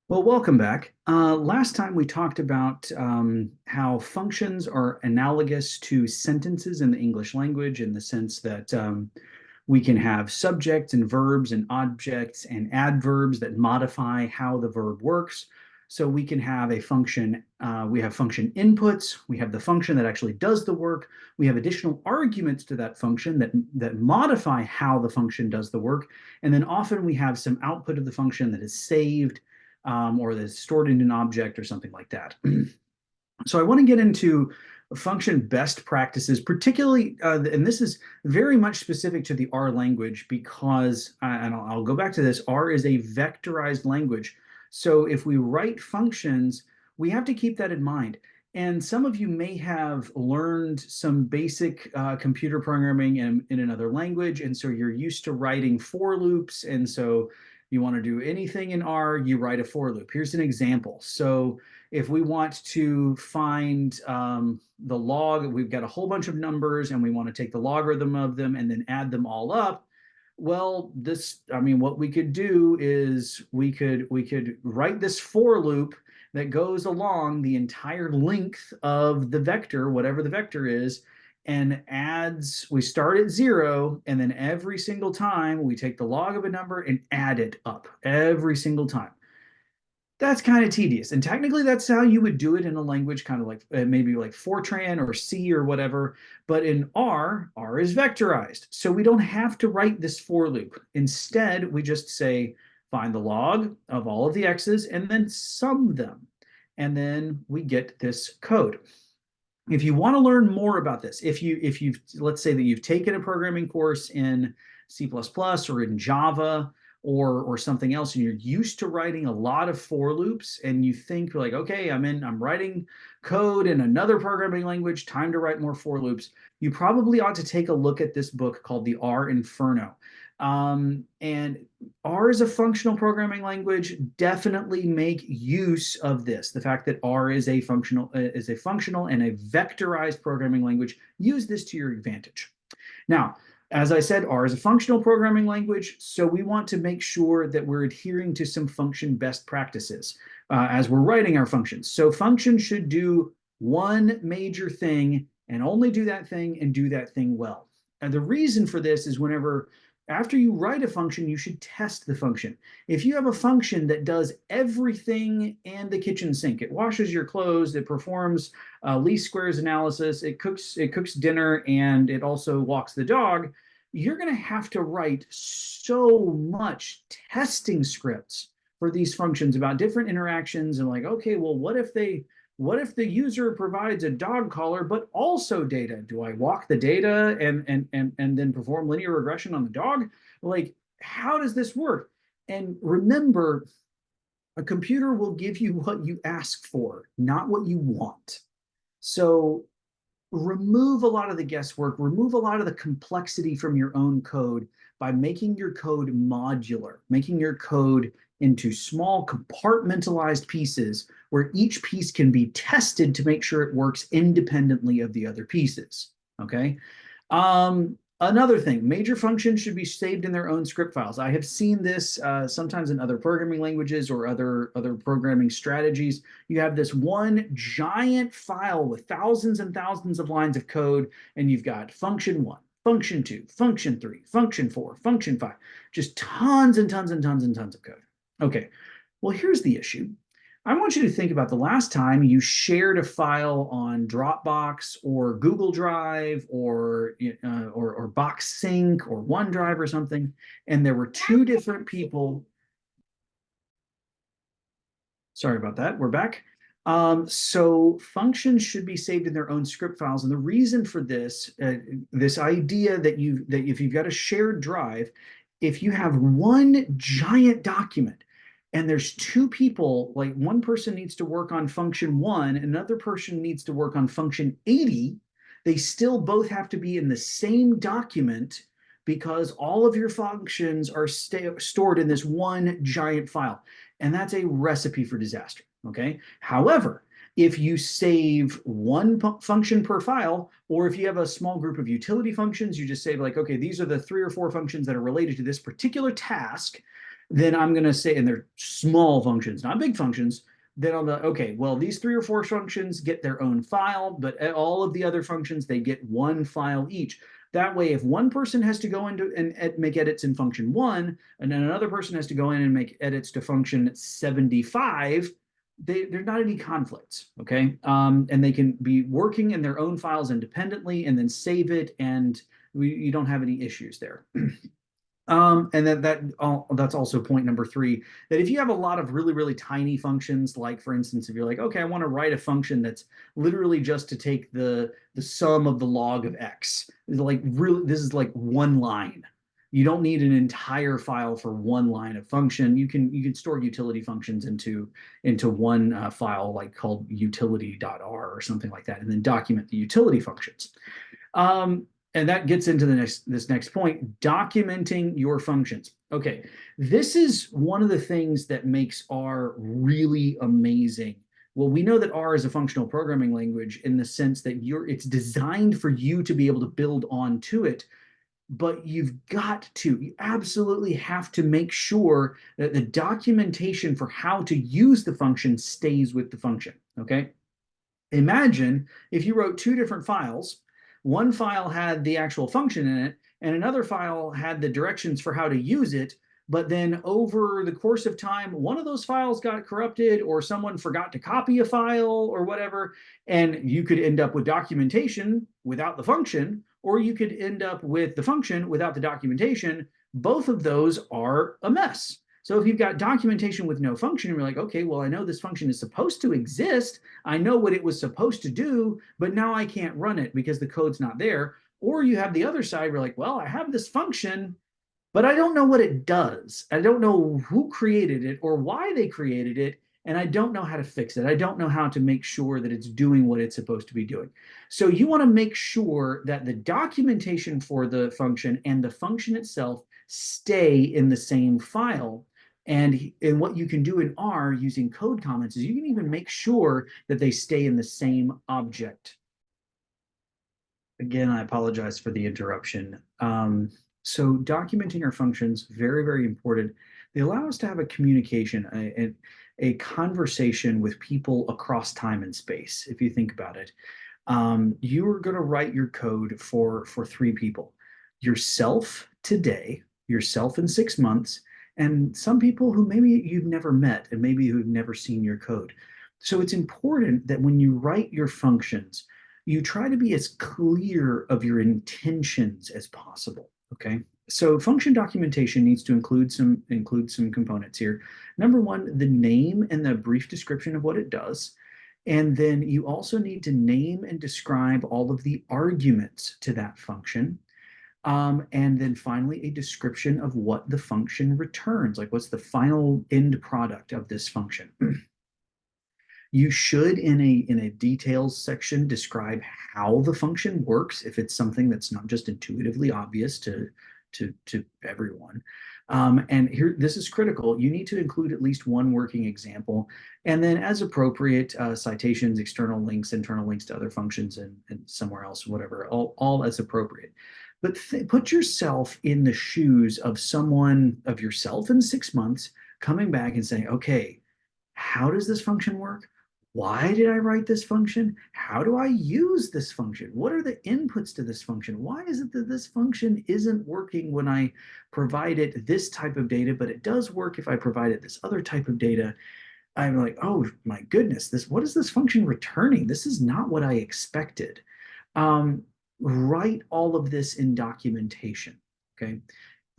Well, welcome back. Last time we talked about how functions are analogous to sentences in the English language in the sense that we can have subjects and verbs and objects and adverbs that modify how the verb works. So we can have a function, we have function inputs, we have the function that actually does the work, we have additional arguments to that function that modify how the function does the work, and then often we have some output of the function that is saved or that's stored in an object or something like that. So I want to get into function best practices, particularly, and this is very much specific to the R language because, and I'll go back to this, R is a vectorized language. So if we write functions, we have to keep that in mind. And some of you may have learned some basic computer programming in another language, and so you're used to writing for loops, and so you want to do anything in R, you write a for loop. Here's an example. So if we want to find the log, we've got a whole bunch of numbers and we want to take the logarithm of them and then add them all up. Well, what we could do is we could write this for loop that goes along the entire length of the vector, whatever the vector is, and adds, we start at 0, and then every single time we take the log of a number and add it up every single time. That's kind of tedious. And technically, that's how you would do it in a language kind of like maybe like Fortran or C or whatever. But in R, R is vectorized. So we don't have to write this for loop. Instead, we just say, find the log of all of the x's and then sum them. And then we get this code. If you want to learn more about this, if you've let's say that you've taken a programming course in C++ or in Java or something else, and you're used to writing a lot of for loops, and you think like, okay, I'm writing code in another programming language, time to write more for loops, you probably ought to take a look at this book called the R Inferno. And R is a functional programming language. Definitely make use of this. The fact that R is a functional and a vectorized programming language. Use this to your advantage. Now, as I said, R is a functional programming language, so we want to make sure that we're adhering to some function best practices as we're writing our functions. So functions should do one major thing and only do that thing and do that thing well. And the reason for this is whenever after you write a function, you should test the function. If you have a function that does everything and the kitchen sink, it washes your clothes, it performs least squares analysis, it cooks dinner, and it also walks the dog, you're going to have to write so much testing scripts for these functions about different interactions and like, okay, well, what if the user provides a dog collar but also data? Do I walk the data and then perform linear regression on the dog? Like, how does this work? And remember, a computer will give you what you ask for, not what you want. So remove a lot of the guesswork, remove a lot of the complexity from your own code by making your code modular, making your code into small compartmentalized pieces where each piece can be tested to make sure it works independently of the other pieces. Okay. Another thing, major functions should be saved in their own script files. I have seen this sometimes in other programming languages or other programming strategies. You have this one giant file with thousands and thousands of lines of code, and you've got function 1, function 2, function 3, function 4, function 5, just tons and tons and tons and tons of code. Okay, well, here's the issue. I want you to think about the last time you shared a file on Dropbox or Google Drive or Box Sync or OneDrive or something, and there were two different people. Sorry about that. We're back. So functions should be saved in their own script files, and the reason for this, this idea that if you've got a shared drive, if you have one giant document and there's two people, like one person needs to work on function 1, another person needs to work on function 80, they still both have to be in the same document because all of your functions are stored in this one giant file. And that's a recipe for disaster. Okay. However, if you save one function per file, or if you have a small group of utility functions, you just say like, okay, these are the 3 or 4 functions that are related to this particular task. then I'm going to say, and they're small functions, not big functions. Then I'll be like, okay, well, these 3 or 4 functions get their own file, but all of the other functions, they get one file each. That way, if one person has to go into and make edits in function 1, and then another person has to go in and make edits to function 75, there's not any conflicts, okay? And they can be working in their own files independently and then save it, and you don't have any issues there. And then that's also point number 3, that if you have a lot of really, really tiny functions, like for instance, if you're like, okay, I want to write a function that's literally just to take the sum of the log of x, like really, this is like one line. You don't need an entire file for one line of function. You can store utility functions into one file, like called utility.r or something like that, and then document the utility functions. And that gets into this next point, documenting your functions. Okay, this is one of the things that makes R really amazing. Well, we know that R is a functional programming language in the sense that it's designed for you to be able to build onto it, but you absolutely have to make sure that the documentation for how to use the function stays with the function, okay? Imagine if you wrote 2 different files. One file had the actual function in it, and another file had the directions for how to use it. But then over the course of time, one of those files got corrupted, or someone forgot to copy a file, or whatever. And you could end up with documentation without the function, or you could end up with the function without the documentation. Both of those are a mess. So if you've got documentation with no function, you're like, okay, well, I know this function is supposed to exist. I know what it was supposed to do, but now I can't run it because the code's not there. Or you have the other side where like, well, I have this function, but I don't know what it does. I don't know who created it or why they created it, and I don't know how to fix it. I don't know how to make sure that it's doing what it's supposed to be doing. So you want to make sure that the documentation for the function and the function itself stay in the same file. And what you can do in R using code comments is you can even make sure that they stay in the same object. Again, I apologize for the interruption. So documenting our functions, very, very important. They allow us to have a communication, a conversation with people across time and space, if you think about it. You are going to write your code for 3 people. Yourself today, yourself in 6 months, and some people who maybe you've never met and maybe who've never seen your code. So it's important that when you write your functions, you try to be as clear of your intentions as possible. Okay. So function documentation needs to include some components here. Number 1, the name and the brief description of what it does. And then you also need to name and describe all of the arguments to that function. And then finally, a description of what the function returns, like what's the final end product of this function. You should, in a details section, describe how the function works if it's something that's not just intuitively obvious to everyone. And here, this is critical. You need to include at least one working example, and then, as appropriate, citations, external links, internal links to other functions, and somewhere else, whatever, all as appropriate. But put yourself in the shoes of yourself in 6 months, coming back and saying, okay, how does this function work? Why did I write this function? How do I use this function? What are the inputs to this function? Why is it that this function isn't working when I provide it this type of data, but it does work if I provide it this other type of data? I'm like, oh my goodness, what is this function returning? This is not what I expected. Write all of this in documentation, okay?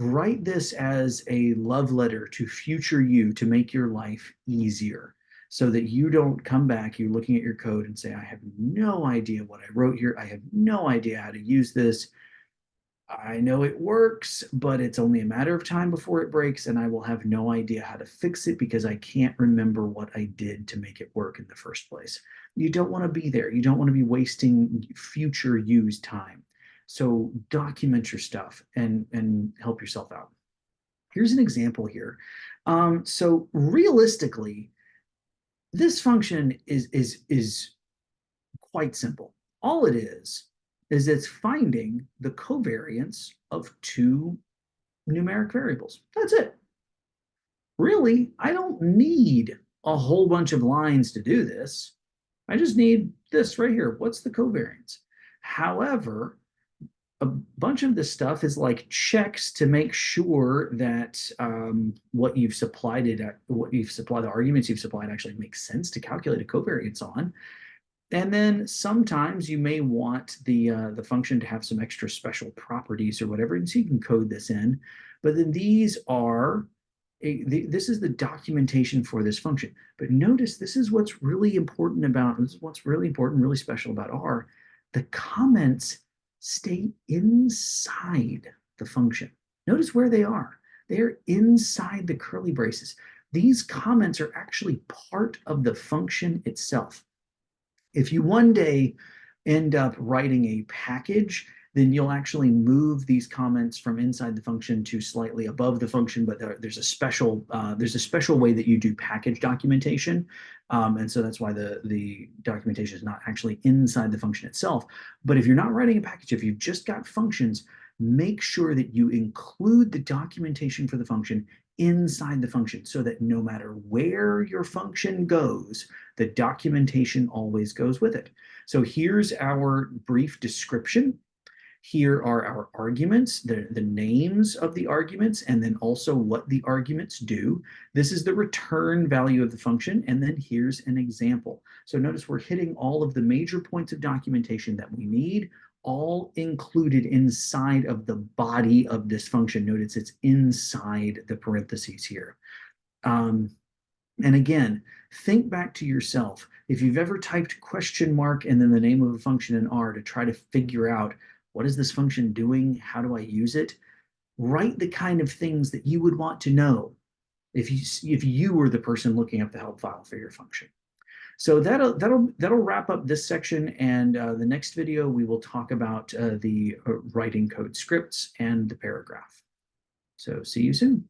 Write this as a love letter to future you to make your life easier, so that you don't come back, you're looking at your code and say, I have no idea what I wrote here. I have no idea how to use this. I know it works, but it's only a matter of time before it breaks, and I will have no idea how to fix it because I can't remember what I did to make it work in the first place. You don't want to be there. You don't want to be wasting future use time. So document your stuff and help yourself out. Here's an example here. So realistically, this function is quite simple. All it is it's finding the covariance of 2 numeric variables. That's it. really, I don't need a whole bunch of lines to do this. I just need this right here. What's the covariance? However, a bunch of this stuff is like checks to make sure that what you've supplied, the arguments you've supplied actually makes sense to calculate a covariance on. And then sometimes you may want the function to have some extra special properties or whatever, and so you can code this in. But then this is the documentation for this function. But notice this is what's really important about this is what's really important, really special about R. The comments stay inside the function. Notice where they are. They're inside the curly braces. These comments are actually part of the function itself. If you one day end up writing a package, then you'll actually move these comments from inside the function to slightly above the function. But there's a special way that you do package documentation, and so that's why the documentation is not actually inside the function itself. But if you're not writing a package, if you've just got functions, make sure that you include the documentation for the function inside the function so that no matter where your function goes, the documentation always goes with it. So here's our brief description. Here are our arguments, the names of the arguments, and then also what the arguments do. This is the return value of the function, and then here's an example. So notice we're hitting all of the major points of documentation that we need, all included inside of the body of this function. Notice it's inside the parentheses here. And again, think back to yourself. If you've ever typed question mark and then the name of a function in R to try to figure out what is this function doing? How do I use it? Write the kind of things that you would want to know if you were the person looking up the help file for your function. So that'll wrap up this section, and the next video we will talk about the writing code scripts and the paragraph. So see you soon.